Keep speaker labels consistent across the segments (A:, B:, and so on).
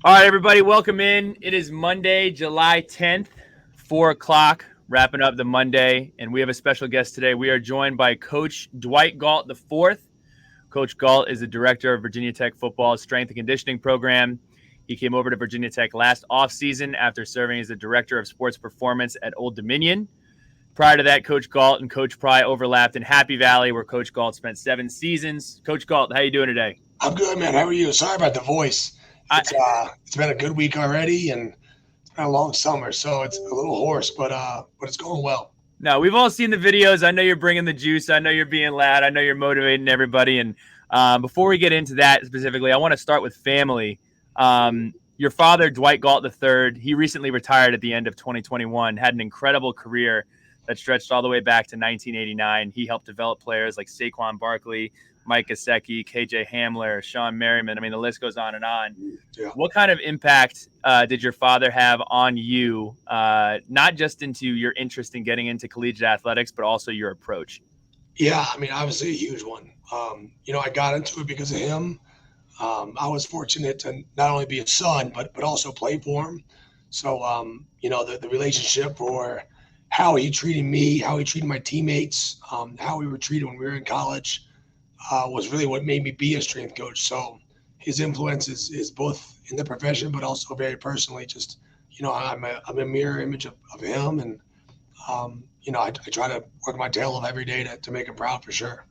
A: All right, everybody, welcome in. It is Monday, July 10th, 4 o'clock, wrapping up the Monday, and we have a special guest today. We are joined by Coach Dwight Galt the fourth. Coach Galt is the director of Virginia Tech football's strength and conditioning program. He came over to Virginia Tech last offseason after serving as the director of sports performance at Old Dominion. Prior to that, Coach Galt and Coach Pry overlapped in Happy Valley, where Coach Galt spent 7 seasons. Coach Galt, how you doing today?
B: I'm good, man. How are you? Sorry about the voice.
A: I,
B: It's been a good week already, and it's been a long summer, so it's a little hoarse, but it's going well.
A: No, we've all seen the videos. I know you're bringing the juice. I know you're being loud. I know you're motivating everybody. And before we get into that specifically, I want to start with family. Your father, Dwight Galt III, he recently retired at the end of 2021, had an incredible career that stretched all the way back to 1989. He helped develop players like Saquon Barkley, Mike Gesicki, KJ Hamler, Sean Merriman. I mean, the list goes on and on.
B: Yeah.
A: What kind of impact did your father have on you, not just into your interest in getting into collegiate athletics, but also your approach?
B: Yeah, I mean, obviously a huge one. I got into it because of him. I was fortunate to not only be a son, but also play for him. So, the relationship or how he treated me, how he treated my teammates, how we were treated when we were in college was really what made me be a strength coach. So his influence is both in the profession, but also very personally. Just I'm a mirror image of him, and I try to work my tail off every day to make him proud for sure.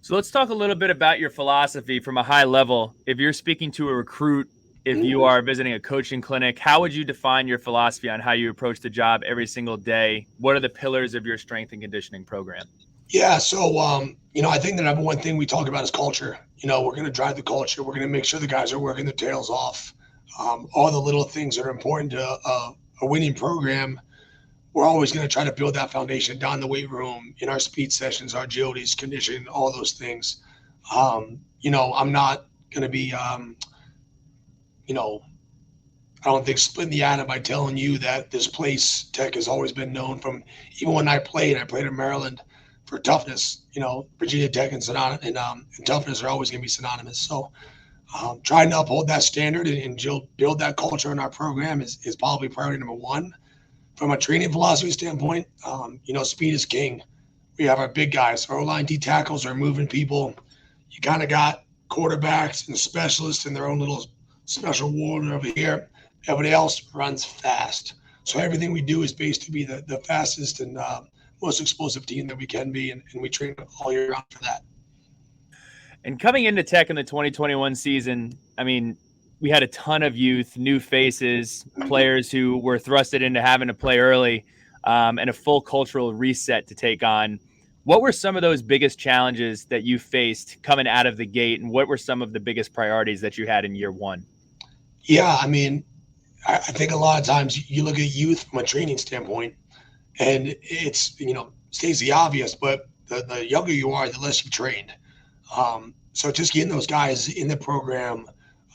A: So let's talk a little bit about your philosophy from a high level. If you're speaking to a recruit, if you are visiting a coaching clinic, how would you define your philosophy on how you approach the job every single day? What are the pillars of your strength and conditioning program?
B: Yeah, so I think the number one thing we talk about is culture. We're going to drive the culture. We're going to make sure the guys are working their tails off. All the little things that are important to a winning program. We're always going to try to build that foundation down in the weight room, in our speed sessions, our agilities, conditioning, all those things. I'm not going to be, you know, I don't think splitting the atom by telling you that this place, Tech, has always been known from even when I played in Maryland for toughness. Virginia Tech and toughness are always going to be synonymous. So trying to uphold that standard and build that culture in our program is probably priority number one. From a training philosophy standpoint, speed is king. We have our big guys. Our O-line D tackles are moving people. You kind of got quarterbacks and specialists in their own little special world over here. Everybody else runs fast. So everything we do is based to be the fastest and most explosive team that we can be, and we train all year round for that.
A: And coming into Tech in the 2021 season, I mean, we had a ton of youth, new faces, players who were thrusted into having to play early, and a full cultural reset to take on. What were some of those biggest challenges that you faced coming out of the gate, and what were some of the biggest priorities that you had in year one?
B: Yeah, I mean, I think a lot of times you look at youth from a training standpoint, and it's states the obvious, but the younger you are, the less you've trained. So just getting those guys in the program,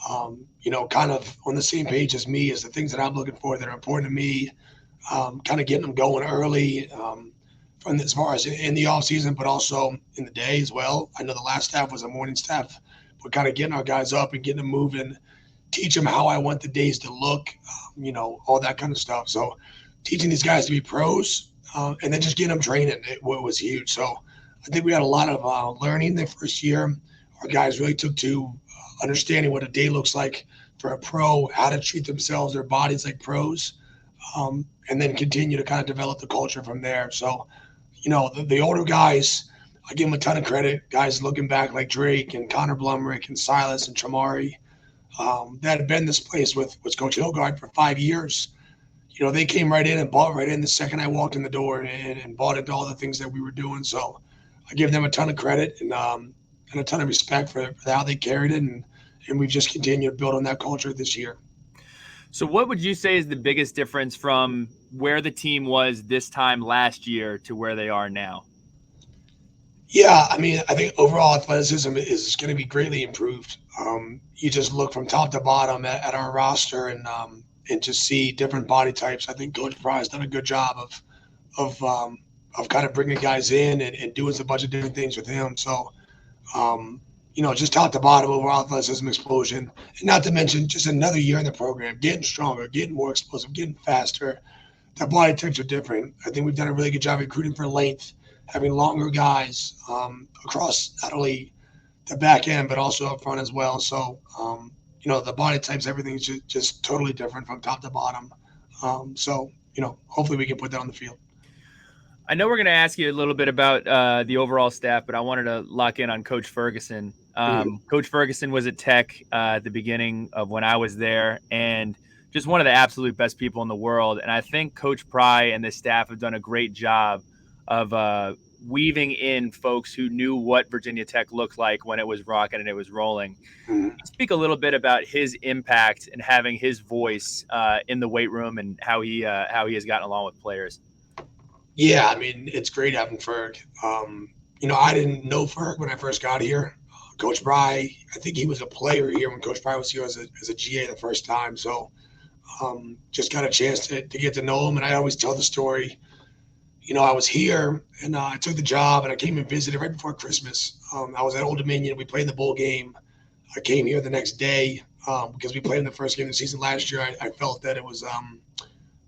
B: kind of on the same page as me is the things that I'm looking for that are important to me. Kind of getting them going early, from as far as in the off season, but also in the day as well. I know the last staff was a morning staff, but kind of getting our guys up and getting them moving, teach them how I want the days to look, all that kind of stuff. So teaching these guys to be pros, and then just getting them training was huge. So I think we had a lot of learning the first year. Our guys really took to understanding what a day looks like for a pro, how to treat themselves, their bodies like pros, and then continue to kind of develop the culture from there. So, the older guys, I give them a ton of credit. Guys looking back like Drake and Connor Blumrick and Silas and Tramari, that had been this place with Coach Hilgard for 5 years. They came right in and bought right in the second I walked in the door and bought into all the things that we were doing. So I give them a ton of credit and a ton of respect for how they carried it. And we've just continued to build on that culture this year.
A: So, what would you say is the biggest difference from where the team was this time last year to where they are now?
B: Yeah, I mean, I think overall athleticism is going to be greatly improved. You just look from top to bottom at our roster and just see different body types. I think Coach Fry has done a good job of kind of bringing guys in and doing a bunch of different things with him. So, just top to bottom overall athleticism explosion. And not to mention just another year in the program, getting stronger, getting more explosive, getting faster. The body types are different. I think we've done a really good job recruiting for length, having longer guys across not only the back end, but also up front as well. So, the body types, everything's just totally different from top to bottom. So, hopefully we can put that on the field.
A: I know we're going to ask you a little bit about the overall staff, but I wanted to lock in on Coach Ferguson. Coach Ferguson was at Tech at the beginning of when I was there, and just one of the absolute best people in the world. And I think Coach Pry and the staff have done a great job of weaving in folks who knew what Virginia Tech looked like when it was rocking and it was rolling. Speak a little bit about his impact and having his voice in the weight room and how he has gotten along with players.
B: Yeah, I mean, it's great having Ferg. I didn't know Ferg when I first got here. Coach Pry, I think he was a player here when Coach Pry was here as a GA the first time. So just got a chance to get to know him. And I always tell the story. I was here and I took the job and I came and visited right before Christmas. I was at Old Dominion. We played in the bowl game. I came here the next day because we played in the first game of the season last year. I felt that it was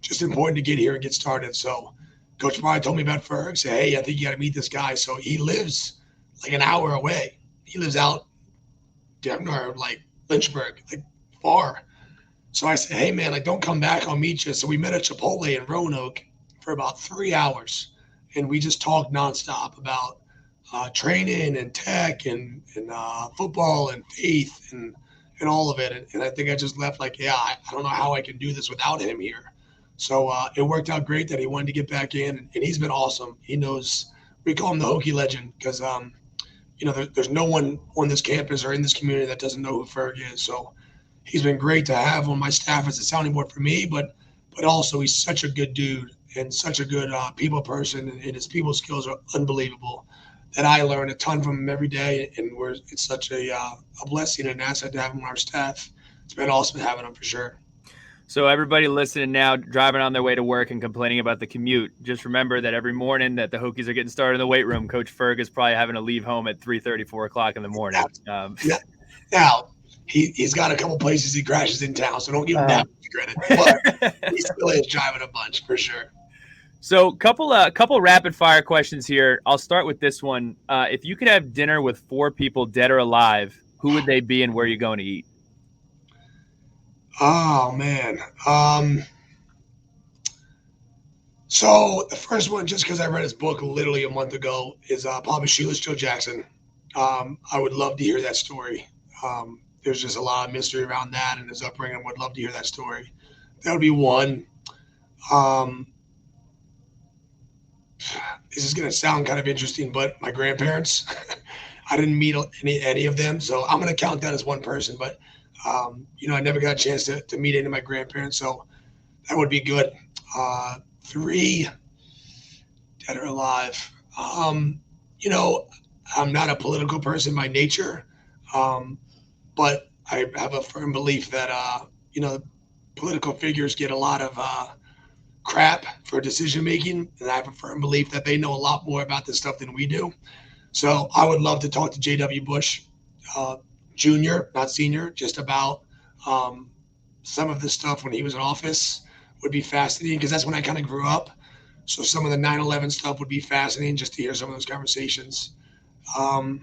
B: just important to get here and get started. So Coach Pry told me about Ferg, said, hey, I think you got to meet this guy. So he lives like an hour away. He lives out Denver, like Lynchburg, like far. So I said, hey, man, don't come back. I'll meet you. So we met at Chipotle in Roanoke for about 3 hours. And we just talked nonstop about training and tech and football and faith and all of it. And I think I just left like, yeah, I don't know how I can do this without him here. So it worked out great that he wanted to get back in, and he's been awesome. He knows, we call him the Hokie legend because, there's no one on this campus or in this community that doesn't know who Ferg is. So he's been great to have on my staff as a sounding board for me, but also he's such a good dude and such a good people person, and his people skills are unbelievable that I learn a ton from him every day, and it's such a blessing and an asset to have him on our staff. It's been awesome having him for sure.
A: So everybody listening now, driving on their way to work and complaining about the commute, just remember that every morning that the Hokies are getting started in the weight room, Coach Ferg is probably having to leave home at 3:30, 4 o'clock in the morning.
B: Now, he's got a couple places he crashes in town, so don't give him that much credit. But he still is driving a bunch for sure.
A: So couple rapid fire questions here. I'll start with this one. If you could have dinner with 4 people, dead or alive, who would they be and where are you going to eat?
B: Oh, man. So the first one, just because I read his book literally a month ago, is Papa Shoeless Joe Jackson. I would love to hear that story. There's just a lot of mystery around that and his upbringing. Would love to hear that story. That would be one. This is going to sound kind of interesting, but my grandparents, I didn't meet any of them. So I'm going to count that as one person. But I never got a chance to meet any of my grandparents, so that would be good. 3, dead or alive. I'm not a political person by nature, but I have a firm belief that, political figures get a lot of crap for decision making, and I have a firm belief that they know a lot more about this stuff than we do. So I would love to talk to J.W. Bush, Junior, not senior, just about some of the stuff when he was in office would be fascinating because that's when I kind of grew up. So some of the 9/11 stuff would be fascinating just to hear some of those conversations. And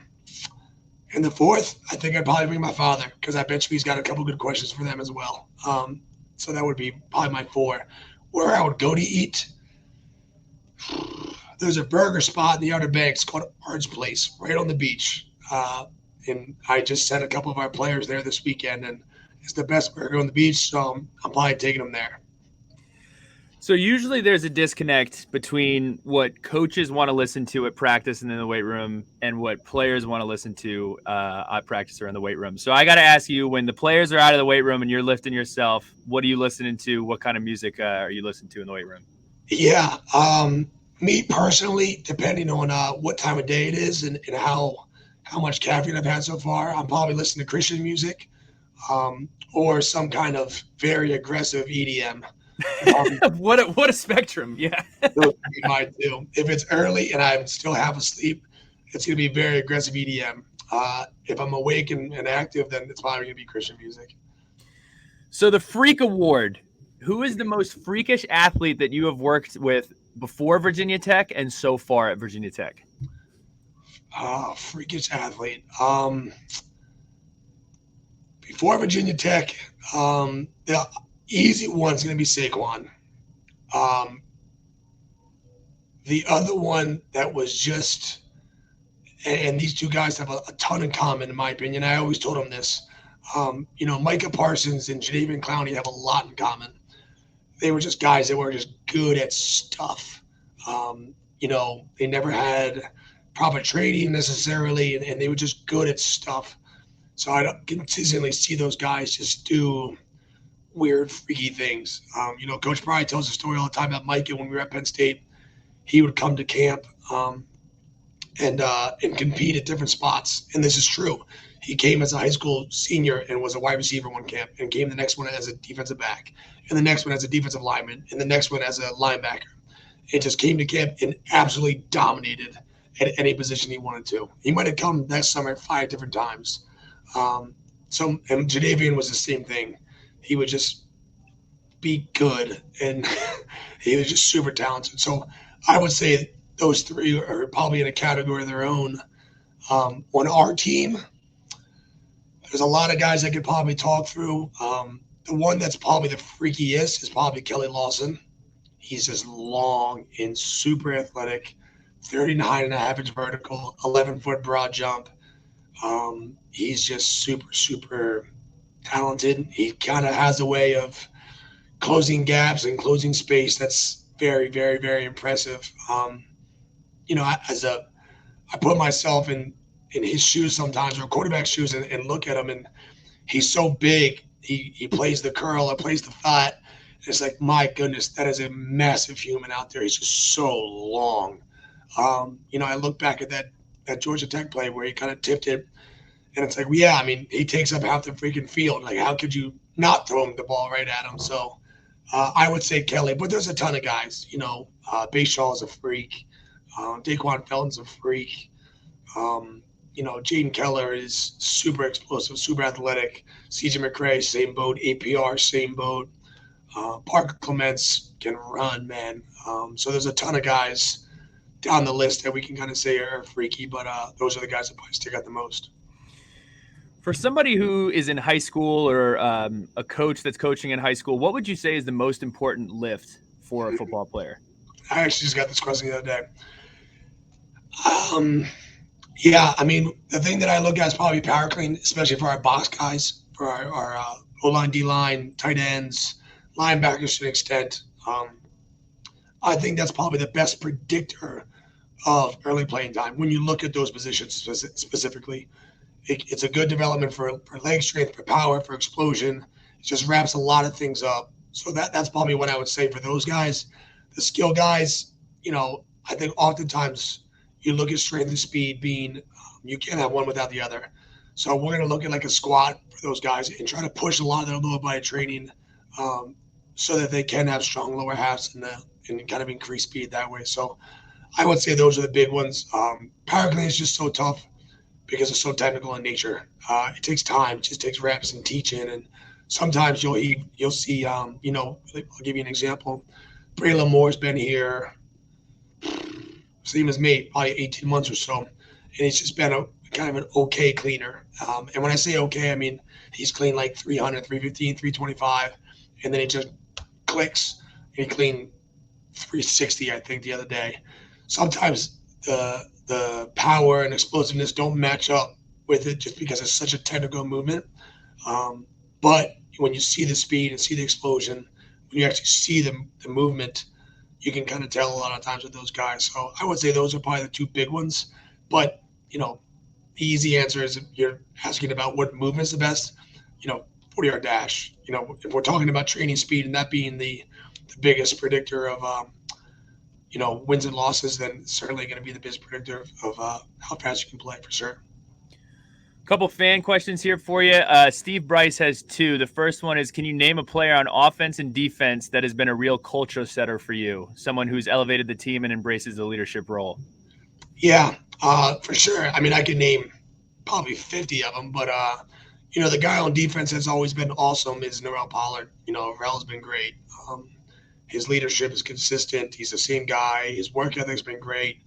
B: the 4th, I think I'd probably bring my father because I bet you he's got a couple good questions for them as well. So that would be probably my 4. Where I would go to eat, there's a burger spot in the Outer Banks called Art's Place right on the beach. And I just sent a couple of our players there this weekend, and it's the best burger on the beach, so I'm probably taking them there.
A: So usually there's a disconnect between what coaches want to listen to at practice and in the weight room and what players want to listen to at practice or in the weight room. So I got to ask you, when the players are out of the weight room and you're lifting yourself, what are you listening to? What kind of music are you listening to in the weight room?
B: Yeah, me personally, depending on what time of day it is and how much caffeine I've had so far, I'm probably listening to Christian music or some kind of very aggressive EDM.
A: What a spectrum. Yeah.
B: Those would be mine too. If it's early and I'm still half asleep, it's going to be very aggressive EDM. If I'm awake and active, then it's probably going to be Christian music.
A: So the Freak Award. Who is the most freakish athlete that you have worked with before Virginia Tech and so far at Virginia Tech?
B: Freakish athlete. Before Virginia Tech, the easy one's going to be Saquon. Um, the other one that was just, and these two guys have a ton in common, in my opinion. I always told them this. Micah Parsons and Jadeveon Clowney have a lot in common. They were just guys that were just good at stuff. They never had proper training necessarily, and they were just good at stuff. So I don't consistently see those guys just do weird, freaky things. Coach Bry tells a story all the time about Micah when we were at Penn State. He would come to camp and compete at different spots, and this is true. He came as a high school senior and was a wide receiver one camp, and came the next one as a defensive back, and the next one as a defensive lineman, and the next one as a linebacker. It just came to camp and absolutely dominated at any position he wanted to. He might have come that summer 5 different times. And Jadeveon was the same thing. He would just be good, and he was just super talented. So I would say those three are probably in a category of their own. On our team, there's a lot of guys I could probably talk through. The one that's probably the freakiest is probably Kelly Lawson. He's just long and super athletic, 39 and a half inch vertical, 11-foot broad jump. He's just super, super talented. He kind of has a way of closing gaps and closing space that's very, very, very impressive. I put myself in his shoes sometimes, or quarterback shoes, and look at him, and he's so big. He plays the curl, or plays the flat. It's like, my goodness, that is a massive human out there. He's just so long. I look back at that Georgia Tech play where he kind of tipped it, and it's like, well, yeah, I mean, he takes up half the freaking field. Like, how could you not throw him the ball right at him? So I would say Kelly, but there's a ton of guys. Bayshaw's a freak. Daquan Felton's a freak. Jaden Keller is super explosive, super athletic. CJ McCray, same boat. APR, same boat. Parker Clements can run, man. So there's a ton of guys down the list that we can kind of say are freaky, but those are the guys that probably stick out the most.
A: For somebody who is in high school, or a coach that's coaching in high school, what would you say is the most important lift for a football player?
B: I actually just got this question the other day. The thing that I look at is probably power clean, especially for our box guys, for our O-line, D-line, tight ends, linebackers to an extent. I think that's probably the best predictor of early playing time. When you look at those positions specifically, it's a good development for leg strength, for power, for explosion. It just wraps a lot of things up. So that's probably what I would say for those guys. The skill guys, I think oftentimes you look at strength and speed being, you can't have one without the other. So we're going to look at like a squat for those guys and try to push a lot of their lower body training so that they can have strong lower halves and kind of increase speed that way. So I would say those are the big ones. Power clean is just so tough because it's so technical in nature. It takes time. It just takes reps and teaching. And sometimes you'll see, I'll give you an example. Braylon Moore's been here, same as me, probably 18 months or so. And he's just been a kind of an okay cleaner. And when I say okay, I mean he's cleaned like 300, 315, 325, and then he just clicks. And he cleaned 360, I think, the other day. Sometimes the power and explosiveness don't match up with it just because it's such a technical movement. But when you see the speed and see the explosion, when you actually see the movement, you can kind of tell a lot of times with those guys. So I would say those are probably the two big ones. But, the easy answer is if you're asking about what movement's the best, 40-yard dash. If we're talking about training speed and that being the biggest predictor of, wins and losses, then it's certainly going to be the biggest predictor of how fast you can play for sure.
A: Couple fan questions here for you. Steve Bryce has two. The first one is, can you name a player on offense and defense that has been a real culture setter for you? Someone who's elevated the team and embraces the leadership role.
B: Yeah, for sure. I mean, I can name probably 50 of them. But the guy on defense has always been awesome is Norrell Pollard. Norrell's been great. Um, his leadership is consistent. He's the same guy. His work ethic's been great.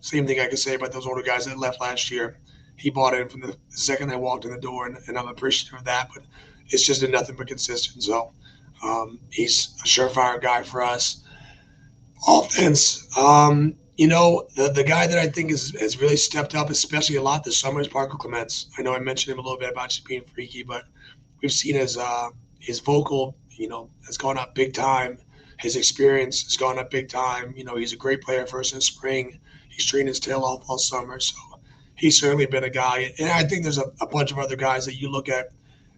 B: Same thing I could say about those older guys that left last year. He bought in from the second they walked in the door, and I'm appreciative of that. But it's just been nothing but consistent. So he's a surefire guy for us. Offense, the guy that I think has really stepped up, especially a lot this summer, is Parker Clements. I know I mentioned him a little bit about just being freaky, but we've seen his vocal, has gone up big time. His experience has gone up big time. He's a great player for us in the spring. He's trained his tail off all summer, so he's certainly been a guy. And I think there's a bunch of other guys that you look at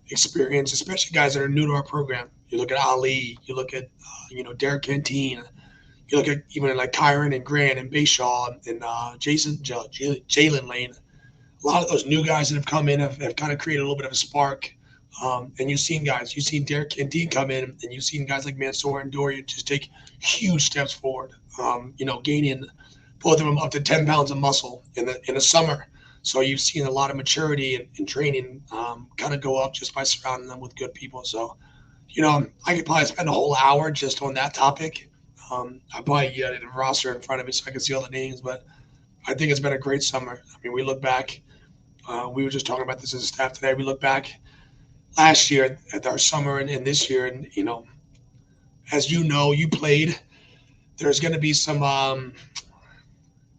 B: experience, especially guys that are new to our program. You look at Ali, you look at Derek Canteen, you look at even like Kyron and Grant and Bayshaw and Jalen Lane. A lot of those new guys that have come in have kind of created a little bit of a spark. And you've seen Derek Canteen come in, and you've seen guys like Mansour and Dorian just take huge steps forward. Gaining both of them up to 10 pounds of muscle in the summer. So you've seen a lot of maturity and training kind of go up just by surrounding them with good people. So, I could probably spend a whole hour just on that topic. I probably get a roster in front of me so I can see all the names, but I think it's been a great summer. I mean, we look back. We were just talking about this as a staff today. We look back last year at our summer and this year, and as you played. There's going to be some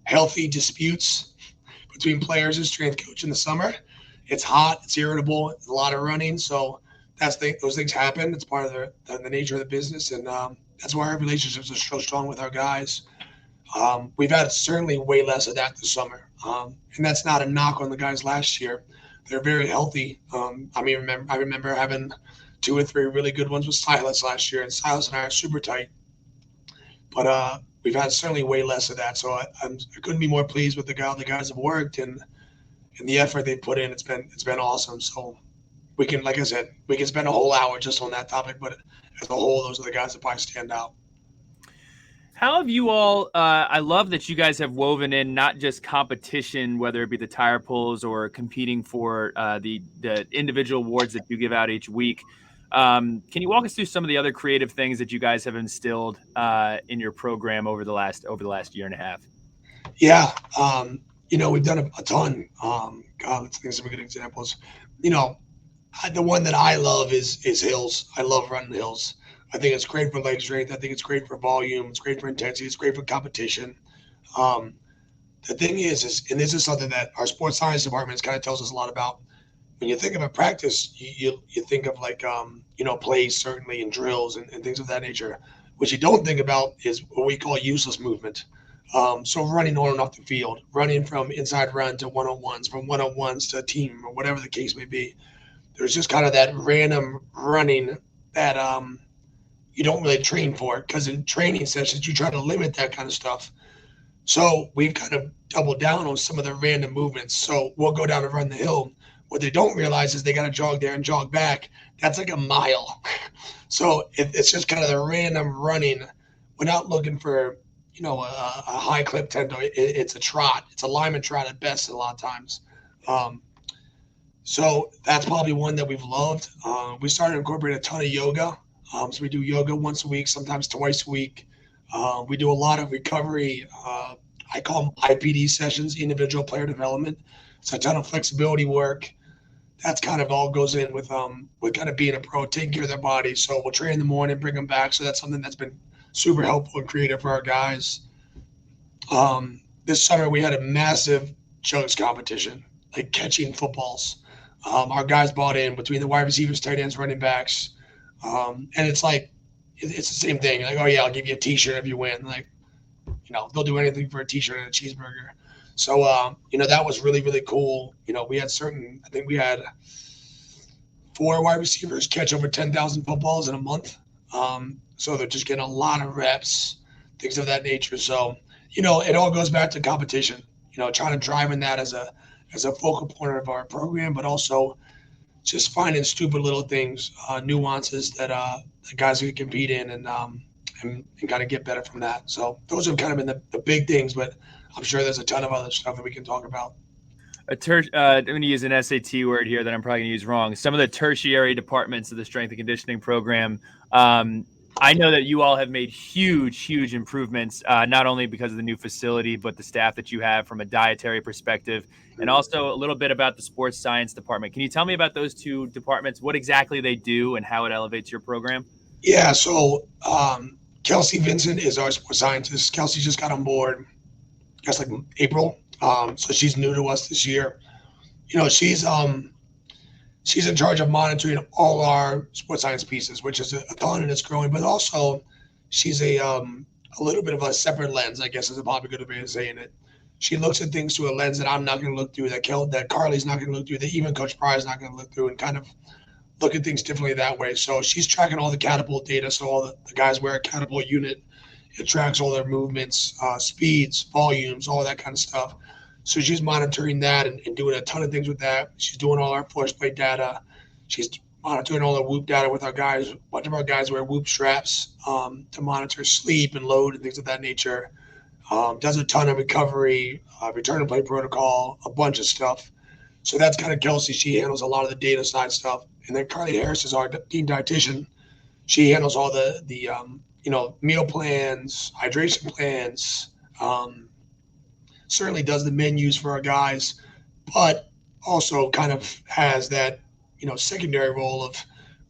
B: healthy disputes between players and strength coach in the summer. It's hot, it's irritable, it's a lot of running, so those things happen. It's part of the nature of the business, and that's why our relationships are so strong with our guys. We've had certainly way less of that this summer, and that's not a knock on the guys last year. They're very healthy. I remember having 2 or 3 really good ones with Silas last year, and Silas and I are super tight. But we've had certainly way less of that, so I couldn't be more pleased with the guys have worked and the effort they put in. It's been awesome. So we can, like I said, we can spend a whole hour just on that topic, but as a whole, those are the guys that probably stand out.
A: How have you all? I love that you guys have woven in not just competition, whether it be the tire pulls or competing for the individual awards that you give out each week. Can you walk us through some of the other creative things that you guys have instilled in your program over the last year and a half?
B: Yeah, we've done a ton. Let's think of some good examples. The one that I love is hills. I love running hills. I think it's great for leg strength. I think it's great for volume. It's great for intensity. It's great for competition. The thing is, and this is something that our sports science department kind of tells us a lot about. When you think of a practice, you think of like, plays certainly and drills and things of that nature. What you don't think about is what we call useless movement. So running on and off the field, running from inside run to one-on-ones, from one-on-ones to a team or whatever the case may be. There's just kind of that random running that you don't really train for, because in training sessions, you try to limit that kind of stuff. So we've kind of doubled down on some of the random movements. So we'll go down and run the hill. What they don't realize is they got to jog there and jog back. That's like a mile. So it's just kind of the random running. We're not looking for, a high clip tempo. It's a trot. It's a lineman trot at best a lot of times. So that's probably one that we've loved. We started to incorporate a ton of yoga. So we do yoga once a week, sometimes twice a week. We do a lot of recovery. I call them IPD sessions, individual player development. It's a ton of flexibility work. That's kind of all goes in with kind of being a pro, taking care of their body. So we'll train in the morning, bring them back. So that's something that's been super helpful and creative for our guys. This summer we had a massive jugs competition, like catching footballs. Our guys bought in between the wide receivers, tight ends, running backs. And it's like, it's the same thing. Like, oh yeah, I'll give you a t-shirt if you win. Like, they'll do anything for a t-shirt and a cheeseburger. So, that was really, really cool. We had I think we had 4 wide receivers catch over 10,000 footballs in a month. So they're just getting a lot of reps, things of that nature. So, it all goes back to competition, trying to drive in that as a focal point of our program, but also just finding stupid little things, nuances that the guys can compete in and kind of get better from that. So those have kind of been the big things, but I'm sure there's a ton of other stuff that we can talk about.
A: I'm going to use an SAT word here that I'm probably going to use wrong. Some of the tertiary departments of the strength and conditioning program. I know that you all have made huge improvements, not only because of the new facility, but the staff that you have from a dietary perspective, and also a little bit about the sports science department. Can you tell me about those two departments, what exactly they do and how it elevates your program?
B: Yeah, so Kelsey Vincent is our sports scientist. Kelsey just got on board, I guess like April. So she's new to us this year. She's in charge of monitoring all our sports science pieces, which is a ton and it's growing. But also, she's a little bit of a separate lens, I guess, is a probably good way of saying it. She looks at things through a lens that I'm not going to look through, that Carly's not going to look through, that even Coach Pryor's not going to look through, and kind of look at things differently that way. So she's tracking all the catapult data. So all the guys wear a catapult unit. It tracks all their movements, speeds, volumes, all that kind of stuff. So she's monitoring that and doing a ton of things with that. She's doing all our force plate data. She's monitoring all the whoop data with our guys. A bunch of our guys wear whoop straps to monitor sleep and load and things of that nature. Does a ton of recovery, return to play protocol, a bunch of stuff. So that's kind of Kelsey. She handles a lot of the data side stuff. And then Carly Harris is our team dietitian. She handles all the meal plans, hydration plans, certainly does the menus for our guys, but also kind of has that, secondary role of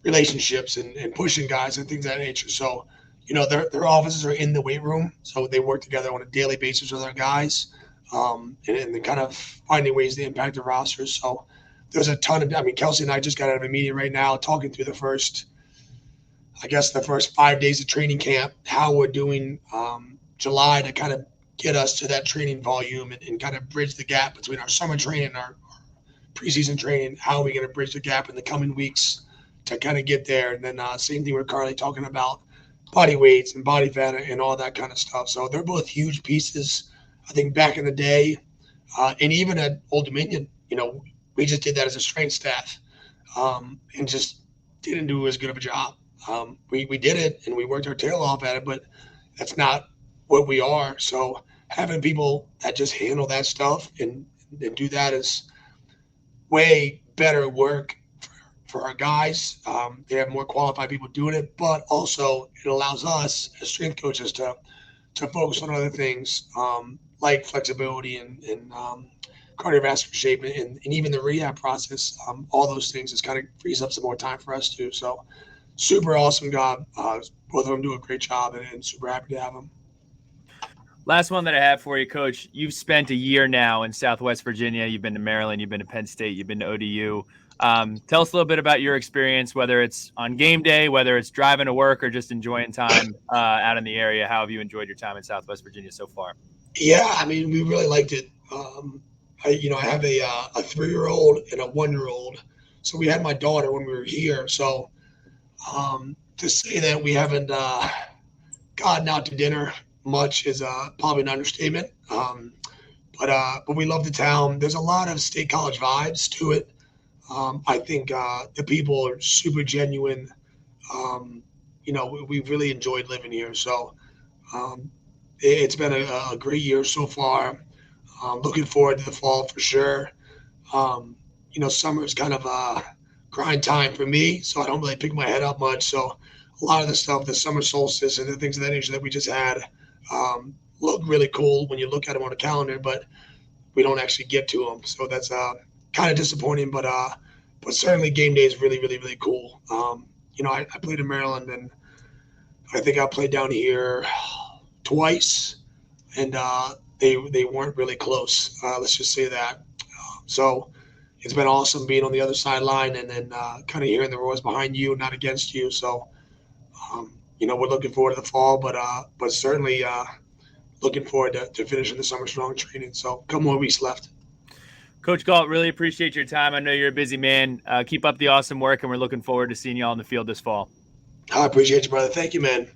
B: relationships and pushing guys and things of that nature. So, their offices are in the weight room. So they work together on a daily basis with our guys and then kind of finding ways to impact the rosters. So there's a ton of, Kelsey and I just got out of a meeting right now talking through the first 5 days of training camp, how we're doing July to kind of get us to that training volume and kind of bridge the gap between our summer training and our preseason training. How are we going to bridge the gap in the coming weeks to kind of get there? And then same thing with Carly talking about body weights and body fat and all that kind of stuff. So they're both huge pieces. I think back in the day, and even at Old Dominion, we just did that as a strength staff and just didn't do as good of a job. We did it and we worked our tail off at it, but that's not what we are. So having people that just handle that stuff and do that is way better work for our guys. They have more qualified people doing it, but also it allows us as strength coaches to focus on other things like flexibility and cardiovascular shape and even the rehab process. All those things just kind of frees up some more time for us too. So super awesome job. Both of them do a great job and super happy to have them.
A: Last one that I have for you, Coach. You've spent a year now in Southwest Virginia. You've been to Maryland. You've been to Penn State. You've been to ODU. Tell us a little bit about your experience, whether it's on game day, whether it's driving to work, or just enjoying time out in the area. How have you enjoyed your time in Southwest Virginia so far?
B: Yeah, we really liked it. I have a 3-year-old and a 1-year-old. So we had my daughter when we were here. So to say that we haven't gotten out to dinner much is probably an understatement. But we love the town. There's a lot of State College vibes to it. I think the people are super genuine. We really enjoyed living here. So it's been a great year so far. Looking forward to the fall for sure. Summer is kind of a grind time for me, so I don't really pick my head up much. So a lot of the stuff, the summer solstice and the things of that nature that we just had, look really cool when you look at them on a calendar, but we don't actually get to them. So that's kind of disappointing, but certainly game day is really, really, really cool. I played in Maryland and I think I played down here twice and they weren't really close. Let's just say that. So it's been awesome being on the other sideline and then kind of hearing the roars behind you, not against you. So, we're looking forward to the fall, but certainly looking forward to finishing the summer strong training. So, a couple more weeks left.
A: Coach Galt, really appreciate your time. I know you're a busy man. Keep up the awesome work, and we're looking forward to seeing you all in the field this fall.
B: I appreciate you, brother. Thank you, man.